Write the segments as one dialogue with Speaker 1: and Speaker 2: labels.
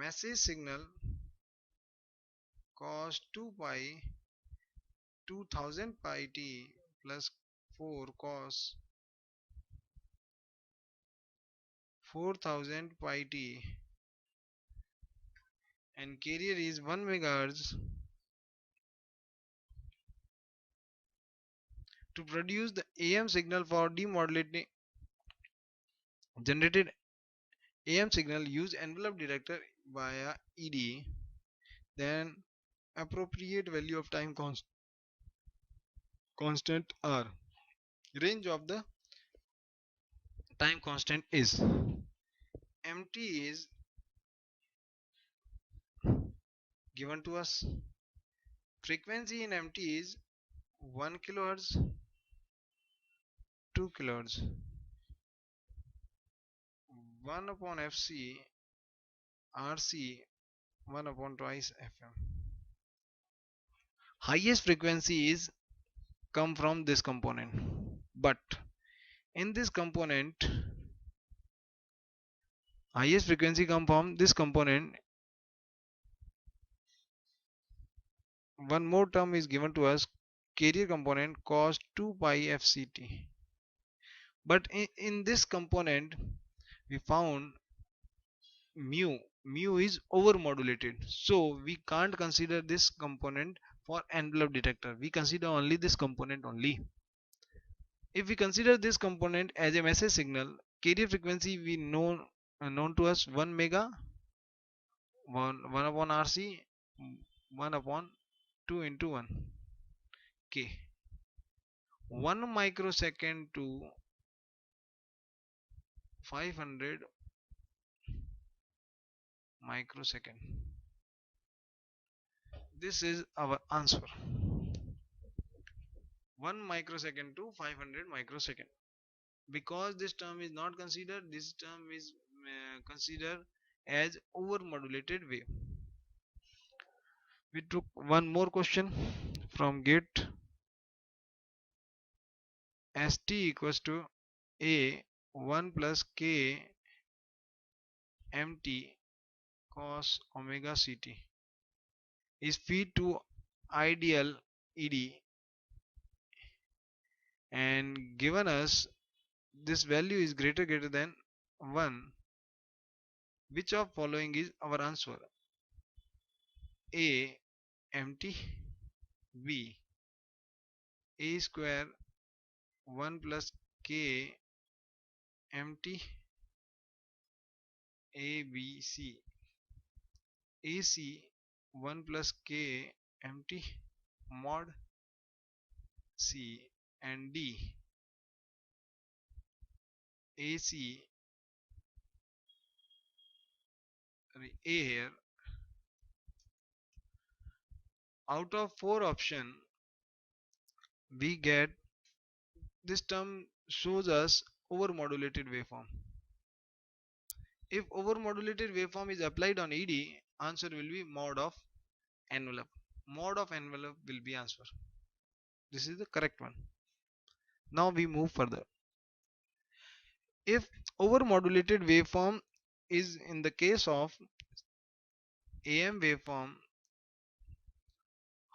Speaker 1: message signal cos 2 pi 2000 pi t plus 4 cos 4000 pi t and carrier is 1 megahertz. To produce the AM signal for demodulating generated AM signal, use envelope detector via ED. Then appropriate value of time constant R. Range of the time constant is MT is given to us. Frequency in MT is 1 kilohertz, 2 kilohertz, 1 upon FC, RC, 1 upon twice FM. Highest frequency is come from this component, but in this component highest frequency come from this component. One more term is given to us, carrier component cos 2 pi fct, but in this component we found mu is over modulated, so we can't consider this component for envelope detector. We consider only this component only. If we consider this component as a message signal, carrier frequency we know known to us 1 mega 1 upon RC 1 upon 2 into 1 K. 1 microsecond to 500 microsecond. This is our answer. 1 microsecond to 500 microsecond. Because this term is not considered, this term is considered as overmodulated wave. We took one more question from GATE. St equals to a 1 plus k mt cos omega ct is feed to ideal ed and given us this value is greater than 1. Which of following is our answer? A mt, B a square 1 plus k mt, A B C AC 1 plus k mt mod C, and D AC A here. Out of 4 options we get this term shows us overmodulated waveform. If overmodulated waveform is applied on ED, answer will be mod of envelope. Mod of envelope will be answer. This is the correct one. Now we move further. If overmodulated waveform is in the case of AM waveform,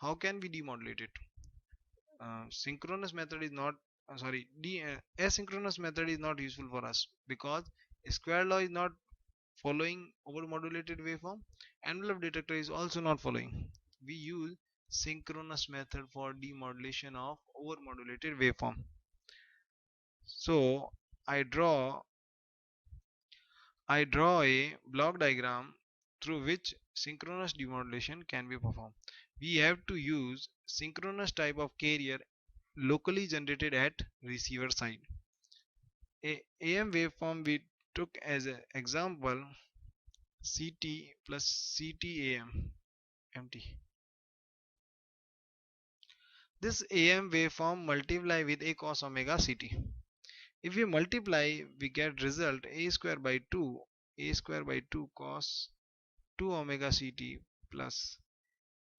Speaker 1: how can we demodulate it? Synchronous method is not asynchronous method is not useful for us because square law is not following overmodulated waveform. Envelope detector is also not following. We use synchronous method for demodulation of overmodulated waveform. So I draw a block diagram through which synchronous demodulation can be performed. We have to use synchronous type of carrier locally generated at receiver side. AM waveform we took as an example CT plus CT MT. This AM waveform multiply with a cos omega CT. If we multiply, we get result a square by 2 cos 2 omega CT plus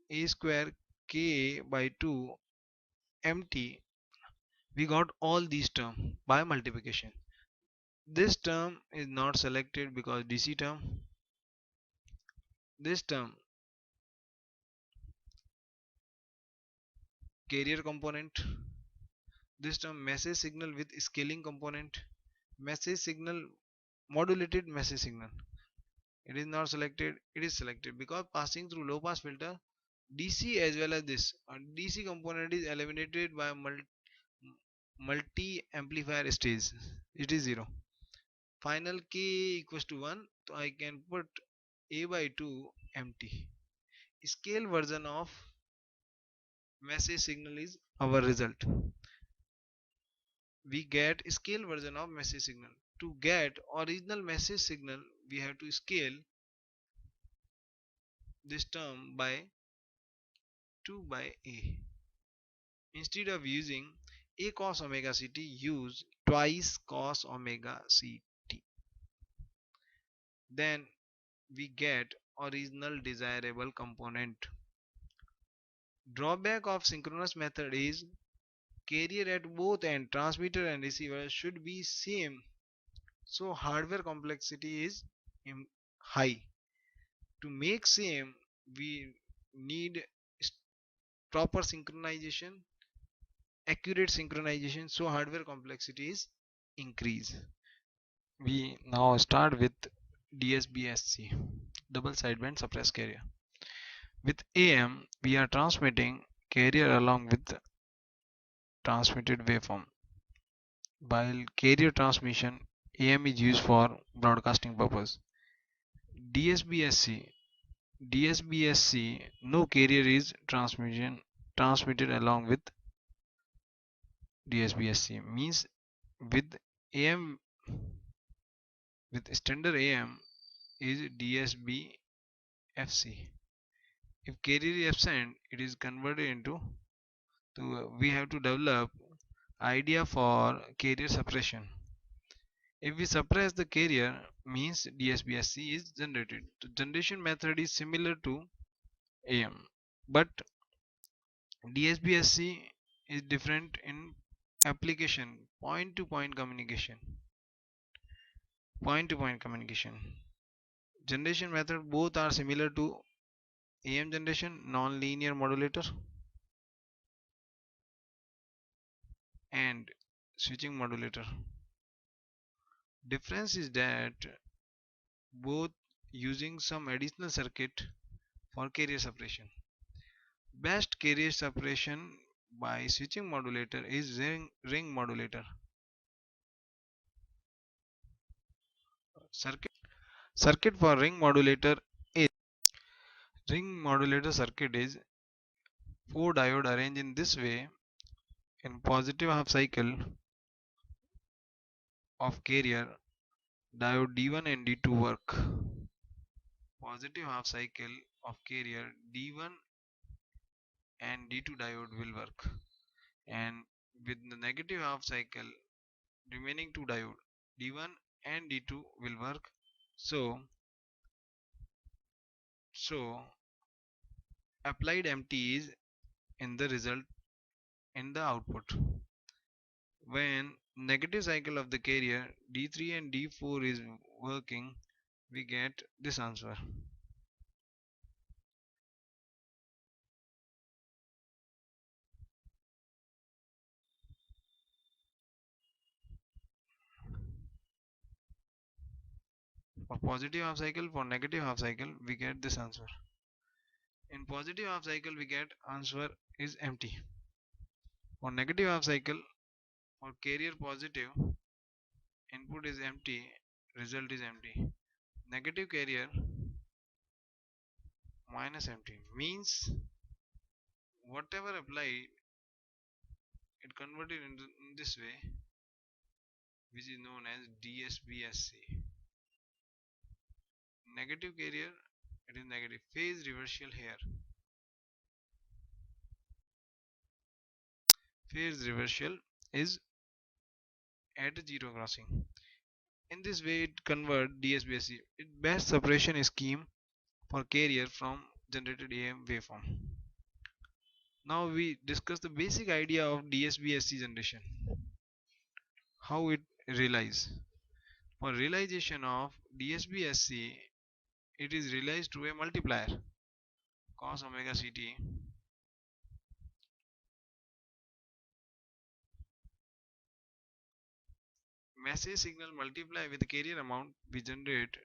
Speaker 1: a square k by 2 MT. We got all these terms by multiplication. This term is not selected because DC term. this term carrier component, this term message signal with scaling component, message signal modulated message signal. It is not selected, it is selected because passing through low pass filter DC as well as this DC component is eliminated by multi amplifier stage. It is 0. Final k equals to 1, so I can put a by 2 empty. Scale version of message signal is our result. We get scale version of message signal. To get original message signal, we have to scale this term by 2 by a. Instead of using a cos omega ct, use twice cos omega ct. Then we get original desirable component. Drawback of synchronous method is carrier at both end, transmitter and receiver, should be same, so hardware complexity is high. To make same, we need proper synchronization, accurate synchronization, so hardware complexity is increase. We now start with DSBSC, double sideband suppressed carrier. With AM, we are transmitting carrier along with transmitted waveform. While carrier transmission, AM is used for broadcasting purpose. DSBSC, no carrier is transmitted along with DSBSC. Means with AM, with standard AM is DSBFC. If carrier is absent, it is converted into we have to develop idea for carrier suppression. If we suppress the carrier, means DSBSC is generated. The generation method is similar to AM, but DSBSC is different in application. Point to point communication. Generation method both are similar to AM generation, non-linear modulator and switching modulator. Difference is that both using some additional circuit for carrier suppression. Best carrier suppression by switching modulator is ring modulator. Circuit for ring modulator circuit is 4 diode arranged in this way. In positive half cycle of carrier, diode D1 and D2 work. Positive half cycle of carrier, D1 and D2 diode will work, and with the negative half cycle, remaining two diode D1 and D2 will work. So applied empty is in the result in the output. When negative cycle of the carrier D3 and D4 is working, we get this answer. For positive half cycle, for negative half cycle, we get this answer. In positive half cycle, we get answer is empty. For negative half cycle, for carrier positive, input is empty, result is empty. Negative carrier minus empty means whatever applied, it converted in this way, which is known as DSBSC. Negative carrier, it is negative. Phase reversal here. Phase reversal is at zero crossing. In this way, it convert DSBSC. It best separation scheme for carrier from generated AM waveform. Now we discuss the basic idea of DSBSC generation. How it realize. For realization of DSBSC, it is realized through a multiplier cos omega ct message signal multiply with the carrier amount, we generate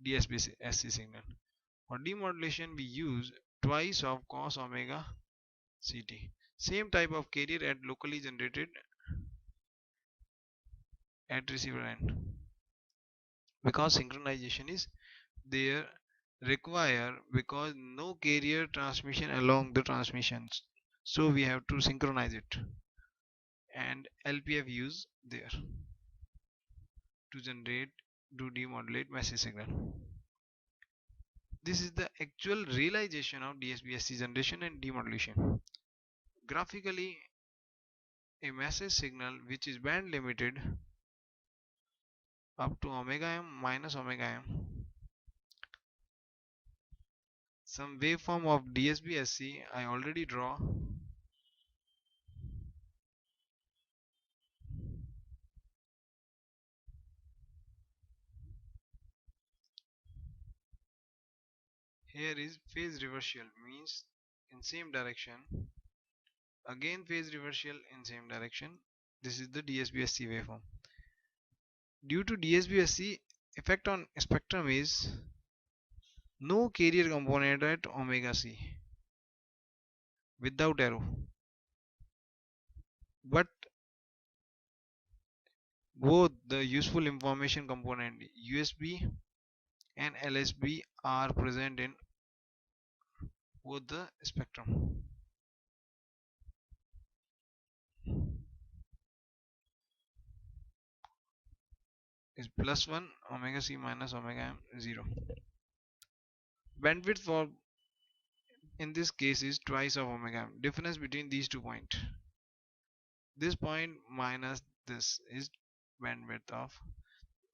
Speaker 1: DSBSC signal. For demodulation we use twice of cos omega ct, same type of carrier at locally generated at receiver end. Because synchronization is there require, because no carrier transmission along the transmissions, so we have to synchronize it, and LPF use there to generate, to demodulate message signal. This is the actual realization of DSBSC generation and demodulation. Graphically, a message signal which is band limited up to omega m minus omega m, some waveform of DSBSC I already draw. Here is phase reversal, means in same direction, again phase reversal in same direction. This is the DSBSC waveform. Due to DSBSC, effect on spectrum is no carrier component at omega c without arrow, but both the useful information component USB and LSB are present in both the spectrum. Is plus 1 omega c minus omega m 0. Bandwidth for in this case is twice of omega m. Difference between these 2 points. This point minus this is bandwidth of,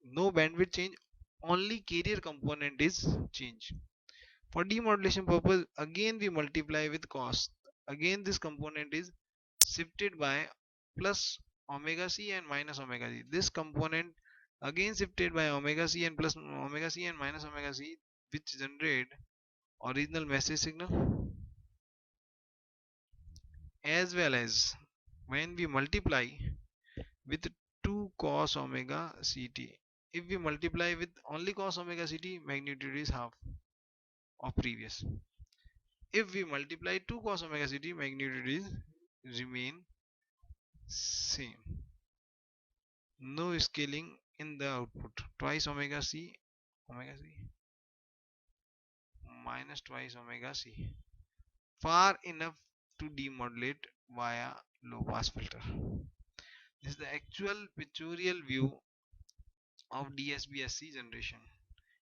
Speaker 1: no bandwidth change, only carrier component is change. For demodulation purpose, again we multiply with cos. Again this component is shifted by plus omega c and minus omega c. This component again shifted by omega c and plus omega c and minus omega c, which generate original message signal, as well as when we multiply with 2 cos omega ct. If we multiply with only cos omega ct, magnitude is half of previous. If we multiply 2 cos omega ct, magnitude is remain same. No scaling in the output. Twice omega c minus twice omega c. Far enough to demodulate via low pass filter. This is the actual pictorial view of DSBSC generation.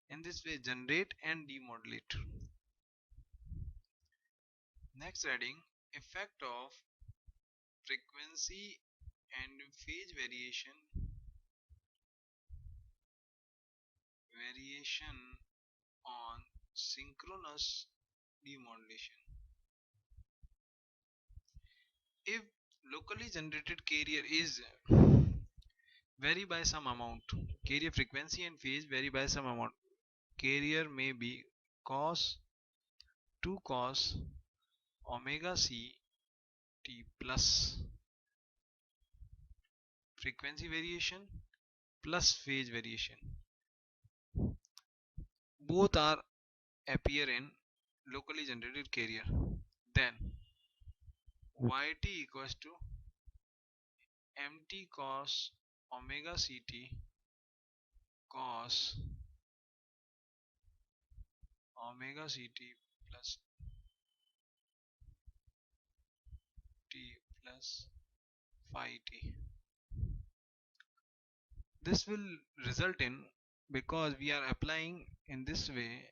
Speaker 1: In this way, generate and demodulate. Next heading, effect of frequency and phase variation on synchronous demodulation. If locally generated carrier is vary by some amount, carrier frequency and phase vary by some amount, carrier may be cos 2 cos omega c t plus frequency variation plus phase variation. Both are appear in locally generated carrier. Then yt equals to mt cos omega ct cos omega ct plus t plus phi t. This will result in, because we are applying in this way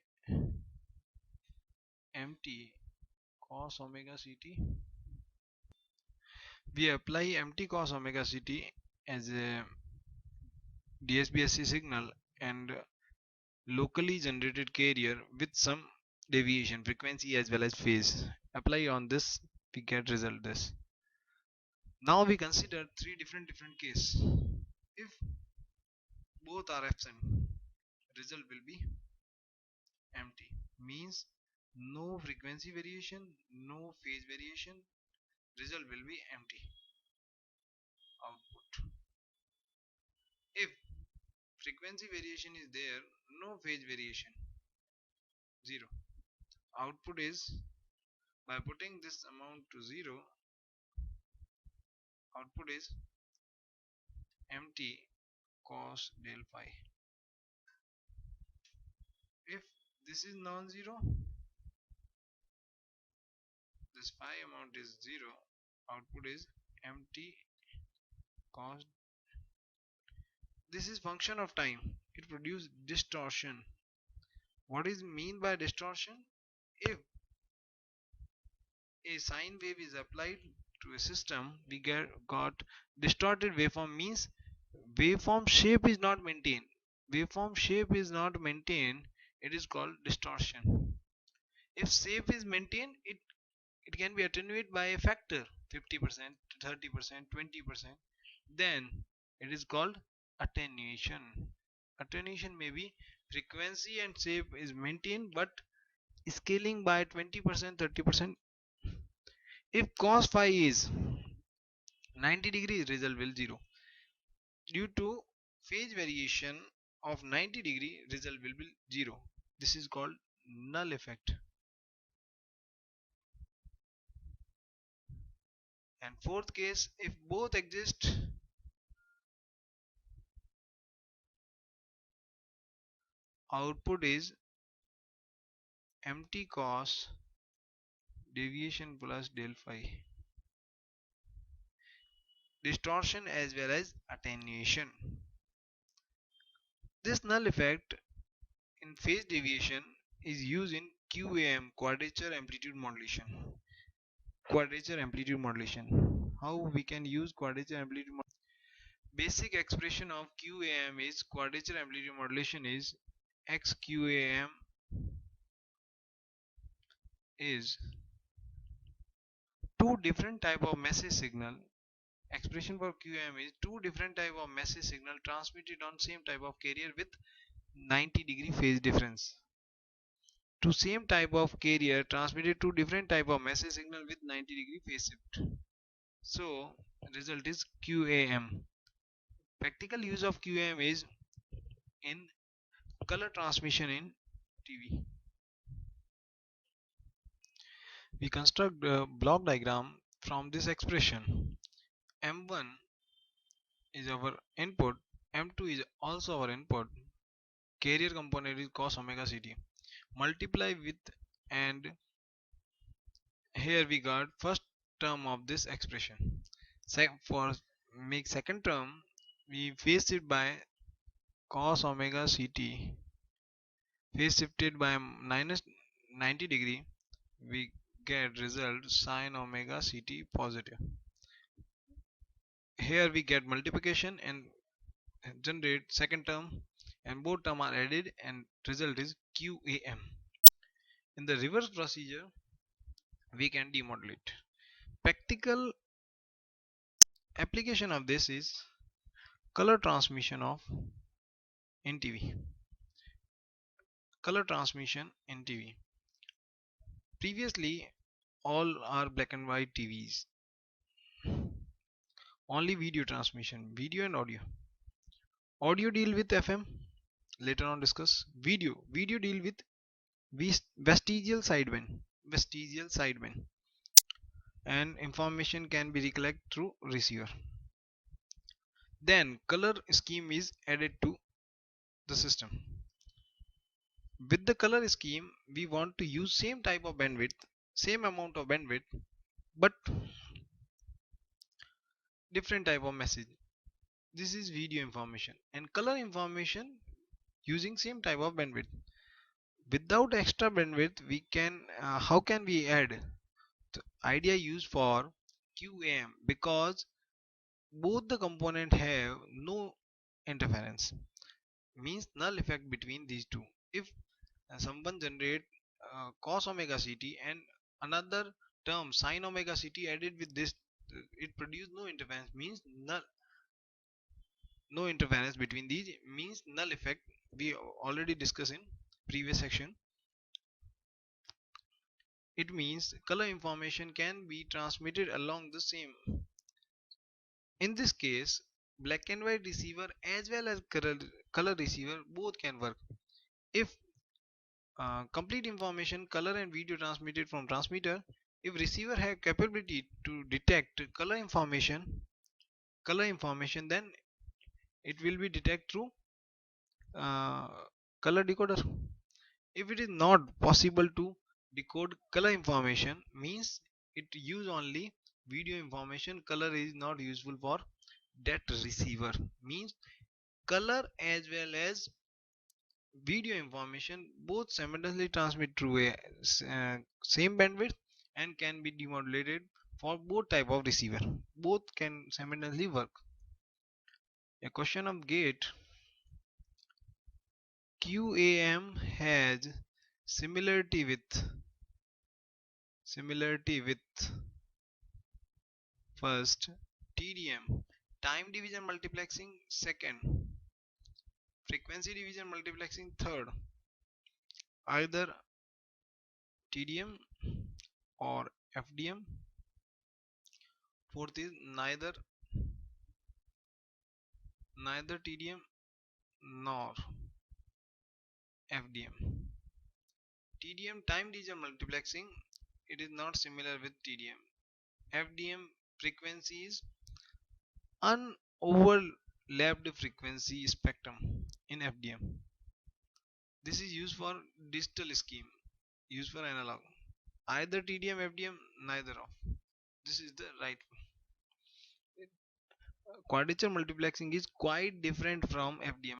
Speaker 1: mt cos omega ct, we apply mt cos omega ct as a DSBSC signal and locally generated carrier with some deviation, frequency as well as phase. Apply on this, we get result this. Now we consider three different cases. If both are absent, result will be empty, means no frequency variation, no phase variation, result will be empty output. If frequency variation is there, no phase variation, 0. Output is, by putting this amount to 0, output is empty cos del phi. If this is non-zero, this phi amount is 0, output is empty cos. This is function of time, it produces distortion. What is mean by distortion? If a sine wave is applied to a system, we got distorted waveform, means waveform shape is not maintained. Waveform shape is not maintained, it is called distortion. If shape is maintained, it can be attenuated by a factor 50%, 30%, 20%. Then it is called attenuation. Attenuation may be frequency and shape is maintained but scaling by 20%, 30%. If cos phi is 90 degrees, result will 0. Due to phase variation of 90 degree, result will be 0. This is called null effect. And fourth case, if both exist, output is empty cos deviation plus del phi. Distortion as well as attenuation. This null effect in phase deviation is used in QAM, Quadrature Amplitude Modulation. Quadrature Amplitude Modulation. How we can use Quadrature Amplitude Modulation? Basic expression of QAM is Quadrature Amplitude Modulation is XQAM is two different type of message signal. Expression for QAM is two different type of message signal transmitted on same type of carrier with 90-degree phase difference. To same type of carrier transmitted to different type of message signal with 90-degree phase shift. So result is QAM. Practical use of QAM is in color transmission in TV. We construct a block diagram from this expression. M1 is our input, M2 is also our input, carrier component is cos omega ct. Multiply with, and here we got first term of this expression. For make second term, we phase it by cos omega ct, phase shifted by minus 90 degree, we get result sin omega ct positive. Here we get multiplication and generate second term, and both term are added and result is QAM. In the reverse procedure, we can demodulate. Practical application of this is color transmission of in TV. Color transmission in TV. Previously, all are black and white TVs. Only video transmission, video and audio. Audio deal with FM. Later on discuss. Video deal with vestigial sideband. Vestigial sideband. And information can be collected through receiver. Then color scheme is added to the system. With the color scheme, we want to use same type of bandwidth, same amount of bandwidth, but different type of message. This is video information and color information using same type of bandwidth. Without extra bandwidth, we can how can we add? The idea used for QAM, because both the component have no interference, means null effect between these two. If someone generate cos omega ct and another term sin omega ct added with this, it produce no interference, means null, no interference between these, means null effect. We already discussed in previous section. It means color information can be transmitted along the same. In this case, black and white receiver as well as color receiver both can work. If complete information, color and video transmitted from transmitter, if receiver have capability to detect color information, then it will be detect through uh, color decoder. If it is not possible to decode color information, means it use only video information, color is not useful for that receiver. Means color as well as video information both simultaneously transmit through a same bandwidth and can be demodulated for both type of receiver. Both can simultaneously work. A question of gate: QAM has similarity with first TDM, time division multiplexing; second frequency division multiplexing; third either TDM or FDM; fourth is neither TDM nor FDM. TDM, time division multiplexing, it is not similar with TDM. FDM, frequencies unoverlapped frequency spectrum in FDM. This is used for digital scheme, used for analog. Either TDM, FDM, neither of. This is the right. Quadrature multiplexing is quite different from FDM.